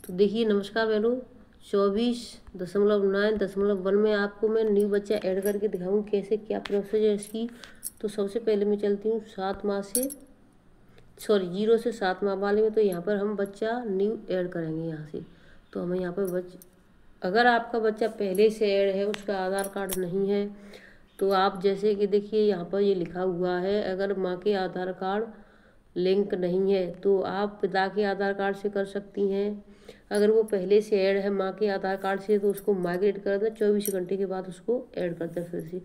तो देखिए नमस्कार बहनों, 24.9.1 में आपको मैं न्यू बच्चा ऐड करके दिखाऊँ कैसे क्या प्रोसेस है इसकी। तो सबसे पहले मैं चलती हूँ 0 से 7 माह वाले में। तो यहाँ पर हम बच्चा न्यू ऐड करेंगे यहाँ से। तो हमें यहाँ पर अगर आपका बच्चा पहले से ऐड है, उसका आधार कार्ड नहीं है, तो आप जैसे कि देखिए यहाँ पर ये लिखा हुआ है, अगर माँ के आधार कार्ड लिंक नहीं है तो आप पिता के आधार कार्ड से कर सकती हैं। अगर वो पहले से ऐड है माँ के आधार कार्ड से तो उसको माइग्रेट कर दें, 24 घंटे के बाद उसको ऐड कर दें फिर से,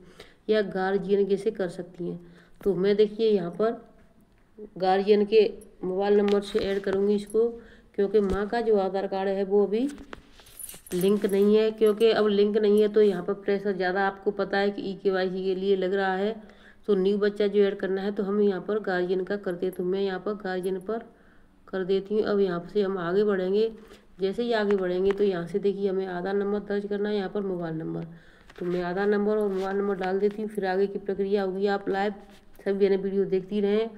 या गार्जियन के से कर सकती हैं। तो मैं देखिए यहाँ पर गार्जियन के मोबाइल नंबर से ऐड करूँगी इसको, क्योंकि माँ का जो आधार कार्ड है वो अभी लिंक नहीं है। क्योंकि अब लिंक नहीं है तो यहाँ पर प्रेशर ज़्यादा आपको पता है कि KYC के लिए लग रहा है। तो न्यू बच्चा जो ऐड करना है तो हम यहाँ पर गार्जियन का करते हैं। तो मैं यहाँ पर गार्जियन पर कर देती हूँ। अब यहाँ से हम आगे बढ़ेंगे। जैसे ही आगे बढ़ेंगे तो यहाँ से देखिए हमें आधार नंबर दर्ज करना है, यहाँ पर मोबाइल नंबर। तो मैं आधार नंबर और मोबाइल नंबर डाल देती हूँ। फिर आगे की प्रक्रिया होगी। आप लाइव सभी यानी वीडियो देखती रहें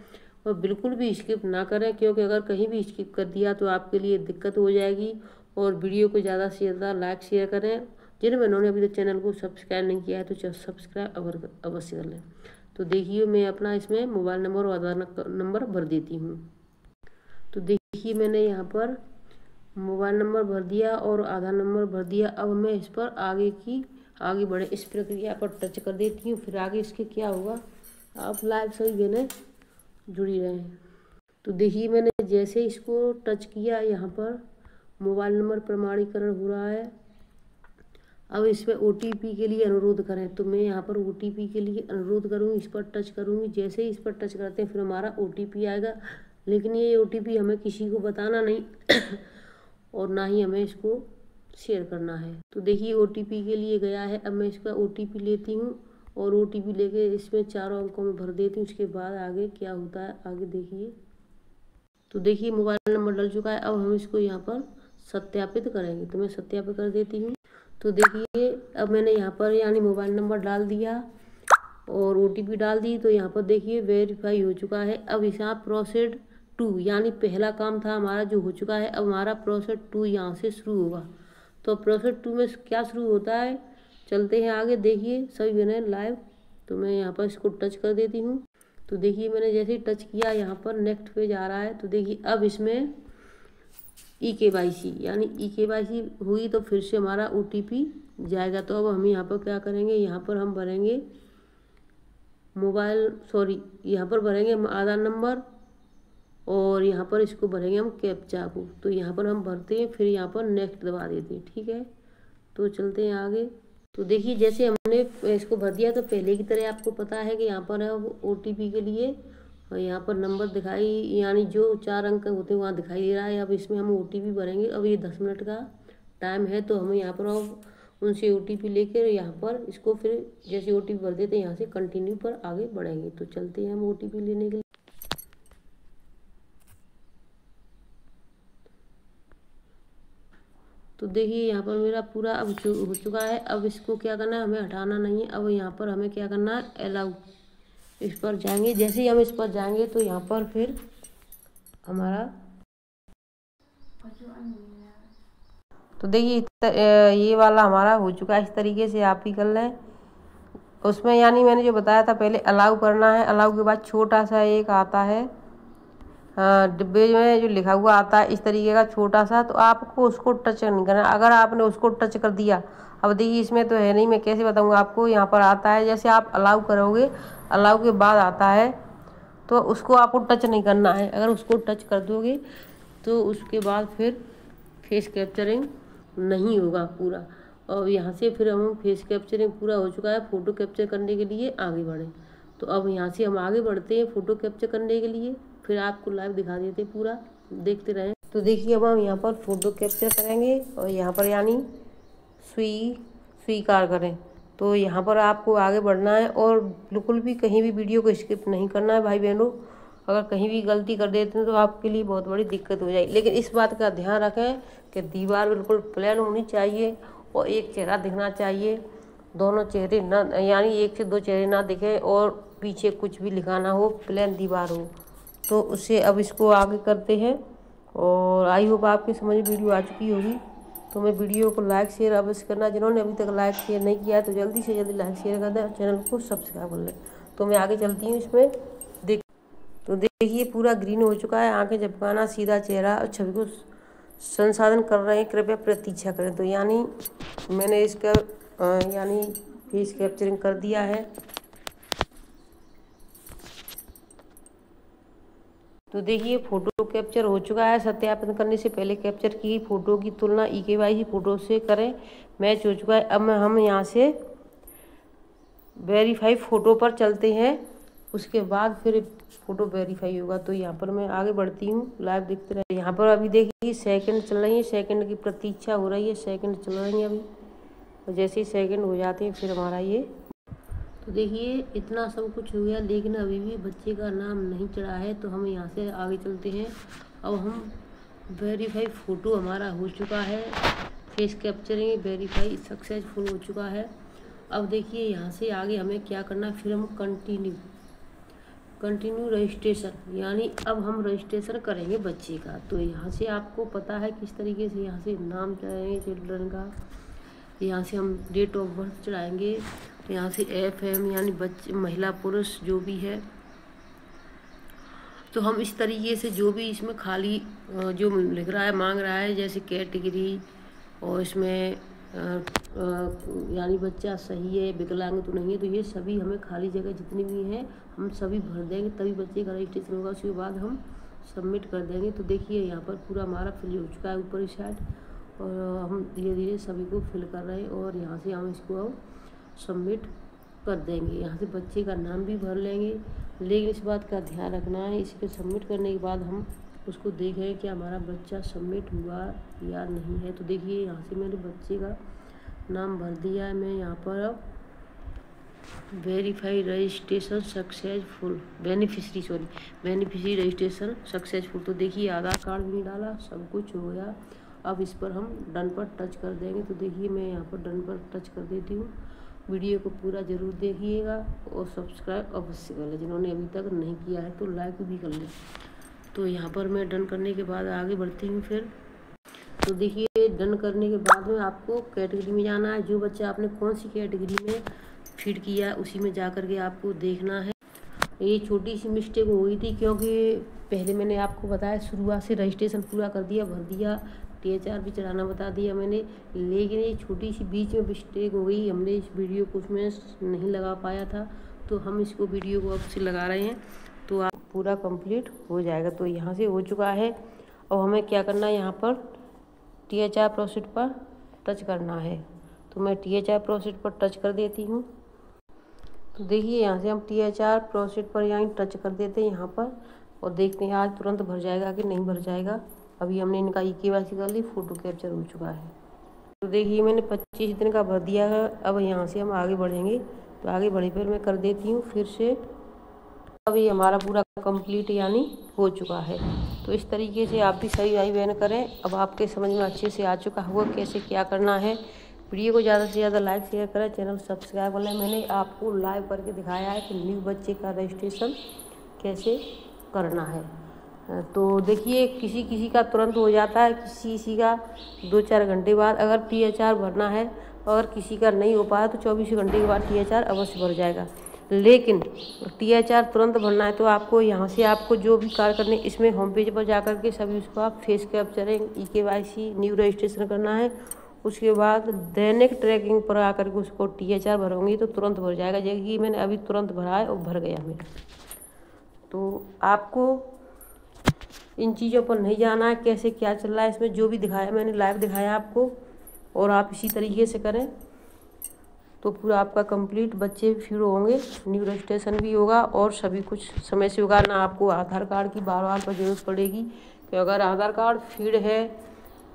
और बिल्कुल भी स्किप ना करें, क्योंकि अगर कहीं भी स्किप कर दिया तो आपके लिए दिक्कत हो जाएगी। और वीडियो को ज़्यादा से ज़्यादा लाइक शेयर करें। जिन्होंने अभी तक चैनल को सब्सक्राइब नहीं किया है तो सब्सक्राइब अवश्य कर लें। तो देखिए मैं अपना इसमें मोबाइल नंबर और आधार नंबर भर देती हूँ। तो देखिए मैंने यहाँ पर मोबाइल नंबर भर दिया और आधार नंबर भर दिया। अब मैं इस पर आगे बढ़े इस प्रक्रिया पर टच कर देती हूँ। फिर आगे इसके क्या होगा आप लाइव सही बने जुड़ी रहें। तो देखिए मैंने जैसे इसको टच किया, यहाँ पर मोबाइल नंबर प्रमाणीकरण हो रहा है। अब इसमें OTP के लिए अनुरोध करें, तो मैं यहाँ पर OTP के लिए अनुरोध करूँगी, इस पर टच करूँगी। जैसे ही इस पर टच करते हैं फिर हमारा OTP आएगा, लेकिन ये OTP हमें किसी को बताना नहीं और ना ही हमें इसको शेयर करना है। तो देखिए OTP के लिए गया है। अब मैं इसका OTP लेती हूँ और OTP लेके इसमें 4 अंकों में भर देती हूँ। उसके बाद आगे क्या होता है आगे देखिए। तो देखिए मोबाइल नंबर डल चुका है। अब हम इसको यहाँ पर सत्यापित करेंगे, तो मैं सत्यापित कर देती हूँ। तो देखिए अब मैंने यहाँ पर यानी मोबाइल नंबर डाल दिया और OTP डाल दी। तो यहाँ पर देखिए वेरीफाई हो चुका है। अब यहाँ प्रोसेड 2 यानी पहला काम था हमारा जो हो चुका है। अब हमारा प्रोसेड 2 यहाँ से शुरू होगा। तो प्रोसेड 2 में क्या शुरू होता है, चलते हैं आगे। देखिए सभी बने लाइव। तो मैं यहाँ पर इसको टच कर देती हूँ। तो देखिए मैंने जैसे ही टच किया यहाँ पर नेक्स्ट पेज आ रहा है। तो देखिए अब इसमें KYC यानी KYC हुई तो फिर से हमारा OTP जाएगा। तो अब हम यहाँ पर क्या करेंगे, यहाँ पर हम भरेंगे यहाँ पर भरेंगे आधार नंबर और यहाँ पर इसको भरेंगे हम कैप्चा को। तो यहाँ पर हम भरते हैं, फिर यहाँ पर नेक्स्ट दबा देते हैं। ठीक है, तो चलते हैं आगे। तो देखिए जैसे हमने इसको भर दिया तो पहले की तरह आपको पता है कि यहाँ पर है OTP के लिए और यहाँ पर नंबर दिखाई यानी जो 4 अंक होते हैं वहाँ दिखाई दे रहा है। अब इसमें हम OTP भरेंगे। अब ये 10 मिनट का टाइम है, तो हमें यहाँ पर उनसे OTP लेकर यहाँ पर इसको फिर जैसे OTP भर देते हैं यहाँ से कंटिन्यू पर आगे बढ़ेंगे। तो चलते हैं हम OTP लेने के लिए। तो देखिए यहाँ पर मेरा पूरा अब हो चुका है। अब इसको क्या करना है, हमें हटाना नहीं है। अब यहाँ पर हमें क्या करना है, अलाउ इस पर जाएंगे। जैसे ही हम इस पर जाएंगे तो यहाँ पर फिर हमारा तो देखिए ये वाला हमारा हो चुका है। इस तरीके से आप ही कर लें। उसमें यानी मैंने जो बताया था पहले अलाउ करना है। अलाउ के बाद छोटा सा एक आता है डिब्बे में जो लिखा हुआ आता है इस तरीके का छोटा सा, तो आपको उसको टच नहीं करना। अगर आपने उसको टच कर दिया, अब देखिए इसमें तो है नहीं, मैं कैसे बताऊंगा आपको। यहाँ पर आता है जैसे आप अलाउ करोगे, अलाउ के बाद आता है तो उसको आपको टच नहीं करना है। अगर उसको टच कर दोगे तो उसके बाद फिर फेस कैप्चरिंग नहीं होगा पूरा। और यहाँ से फिर हम फेस कैप्चरिंग पूरा हो चुका है। फ़ोटो कैप्चर करने के लिए आगे बढ़ें। तो अब यहाँ से हम आगे बढ़ते हैं फ़ोटो कैप्चर करने के लिए। फिर आपको लाइव दिखा देते पूरा, देखते रहें। तो देखिए अब हम यहाँ पर फ़ोटो कैप्चर करेंगे और यहाँ पर यानी स्वीकार करें। तो यहाँ पर आपको आगे बढ़ना है और बिल्कुल भी कहीं भी वीडियो को स्किप नहीं करना है भाई बहनों। अगर कहीं भी गलती कर देते हैं तो आपके लिए बहुत बड़ी दिक्कत हो जाएगी। लेकिन इस बात का ध्यान रखें कि दीवार बिल्कुल प्लेन होनी चाहिए और एक चेहरा दिखना चाहिए। दोनों चेहरे ना यानी 1 से 2 चेहरे ना दिखें और पीछे कुछ भी लिखा ना हो, प्लेन दीवार हो। तो उससे अब इसको आगे करते हैं और आई होप आपकी समझ वीडियो आ चुकी होगी। तो मैं वीडियो को लाइक शेयर अवश्य करना, जिन्होंने अभी तक लाइक शेयर नहीं किया है तो जल्दी से जल्दी लाइक शेयर कर दें और चैनल को सब्सक्राइब कर लें। तो मैं आगे चलती हूँ इसमें। देखिए पूरा ग्रीन हो चुका है। आंखें झपकाना, सीधा चेहरा और छवि को संसाधन कर रहे हैं, कृपया प्रतीक्षा करें। तो यानी मैंने इसका यानी फेस कैप्चरिंग कर दिया है। तो देखिए फ़ोटो कैप्चर हो चुका है। सत्यापन करने से पहले कैप्चर की फ़ोटो की तुलना eKYC फ़ोटो से करें। मैच हो चुका है। अब हम यहाँ से वेरीफाई फ़ोटो पर चलते हैं, उसके बाद फिर फ़ोटो वेरीफाई होगा। तो यहाँ पर मैं आगे बढ़ती हूँ, लाइव देखते रहे। यहाँ पर अभी देखिए सेकंड चल रही है, सेकंड की प्रतीक्षा हो रही है, सेकंड चल रही है अभी। और जैसे ही सेकंड हो जाते हैं फिर हमारा ये, तो देखिए इतना सब कुछ हो गया, लेकिन अभी भी बच्चे का नाम नहीं चढ़ा है। तो हम यहाँ से आगे चलते हैं। अब हम वेरीफाई फ़ोटो हमारा हो चुका है, फेस कैप्चरिंग वेरीफाई सक्सेसफुल हो चुका है। अब देखिए यहाँ से आगे हमें क्या करना है, फिर हम कंटिन्यू रजिस्ट्रेशन, यानी अब हम रजिस्ट्रेशन करेंगे बच्चे का। तो यहाँ से आपको पता है किस तरीके से यहाँ से नाम चढ़ाएंगे चिल्ड्रन का। यहाँ से हम डेट ऑफ बर्थ चढ़ाएंगे। तो यहाँ से FM यानी बच्चे, महिला पुरुष जो भी है। तो हम इस तरीके से जो भी इसमें खाली जो लिख रहा है, मांग रहा है, जैसे कैटेगरी और इसमें यानी बच्चा सही है, विकलांग तो नहीं है, तो ये सभी हमें खाली जगह जितनी भी हैं हम सभी भर देंगे, तभी बच्चे का रजिस्ट्रेशन होगा। उसके बाद हम सबमिट कर देंगे। तो देखिए यहाँ पर पूरा हमारा फिल हो चुका है ऊपर इस साइड, और हम धीरे धीरे सभी को फिल कर रहे हैं। और यहाँ से हम इसको अब सबमिट कर देंगे। यहाँ से बच्चे का नाम भी भर लेंगे, लेकिन इस बात का ध्यान रखना है, इसी को सबमिट करने के बाद हम उसको देखें कि हमारा बच्चा सबमिट हुआ या नहीं है। तो देखिए यहाँ से मैंने बच्चे का नाम भर दिया है। मैं यहाँ पर अब verify registration successful, beneficiary registration successful. तो देखिए आधार कार्ड भी डाला, सब कुछ हो गया। अब इस पर हम डन पर टच कर देंगे। तो देखिए मैं यहाँ पर डन पर टच कर देती हूँ। वीडियो को पूरा ज़रूर देखिएगा और सब्सक्राइब अवश्य कर लें, जिन्होंने अभी तक नहीं किया है तो लाइक भी कर लें। तो यहाँ पर मैं डन करने के बाद आगे बढ़ती हूँ फिर। तो देखिए डन करने के बाद में आपको कैटेगरी में जाना है। जो बच्चा आपने कौन सी कैटेगरी में फीड किया है उसी में जा कर के आपको देखना है। ये छोटी सी मिस्टेक हो गई थी, क्योंकि पहले मैंने आपको बताया शुरुआत से रजिस्ट्रेशन पूरा कर दिया, भर दिया, THR भी चढ़ाना बता दिया मैंने, लेकिन ये छोटी सी बीच में मिस्टेक हो गई। हमने इस वीडियो को उसमें नहीं लगा पाया था, तो हम इसको वीडियो को अब से लगा रहे हैं। तो आप पूरा कंप्लीट हो जाएगा। तो यहाँ से हो चुका है। अब हमें क्या करना है, यहाँ पर THR प्रोसीड पर टच करना है। तो मैं THR प्रोसीड पर टच कर देती हूँ। तो देखिए यहाँ से हम THR प्रोसीड पर यहाँ टच कर देते हैं यहाँ पर, और देखते हैं आज तुरंत भर जाएगा कि नहीं भर जाएगा। अभी हमने इनका eKYC कर ली, फ़ोटो कैप्चर हो चुका है। तो देखिए मैंने 25 दिन का भर दिया है। अब यहाँ से हम आगे बढ़ेंगे। तो आगे बढ़े पर मैं कर देती हूँ फिर से। अभी हमारा पूरा कंप्लीट यानी हो चुका है। तो इस तरीके से आप भी सही बयान करें। अब आपके समझ में अच्छे से आ चुका होगा कैसे क्या करना है। वीडियो को ज़्यादा से ज़्यादा लाइक शेयर करें, चैनल सब्सक्राइब कर लें। मैंने आपको लाइव करके दिखाया है कि न्यू बच्चे का रजिस्ट्रेशन कैसे करना है। तो देखिए किसी किसी का तुरंत हो जाता है, किसी का 2-4 घंटे बाद। अगर THR भरना है, अगर किसी का नहीं हो पाया तो 24 घंटे के बाद THR अवश्य भर जाएगा। लेकिन THR तुरंत भरना है तो आपको यहाँ से आपको जो भी कार्य करने, इसमें होम पेज पर जा कर के सभी उसको आप face capturing, eKYC, new registration करना है। उसके बाद दैनिक ट्रैकिंग पर आकर के उसको THR भरोगे तो तुरंत भर जाएगा। जैसे कि मैंने अभी तुरंत भरा है और भर गया मेरा। तो आपको इन चीज़ों पर नहीं जाना है, कैसे क्या चल रहा है इसमें, जो भी दिखाया मैंने लाइव दिखाया आपको, और आप इसी तरीके से करें तो पूरा आपका कंप्लीट बच्चे फिर होंगे, न्यू रजिस्ट्रेशन भी होगा और सभी कुछ समय से होगा। ना आपको आधार कार्ड की बार बार पर जरूरत पड़ेगी, कि अगर आधार कार्ड फीड है,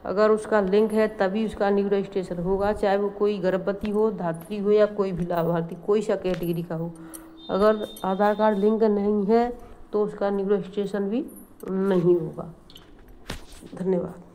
अगर उसका लिंक है तभी उसका न्यू रजिस्ट्रेशन होगा, चाहे वो कोई गर्भवती हो, धात्री हो या कोई भी लाभार्थी, कोई सा कैटेगरी का हो। अगर आधार कार्ड लिंक नहीं है तो उसका न्यू रजिस्ट्रेशन भी नहीं होगा। धन्यवाद।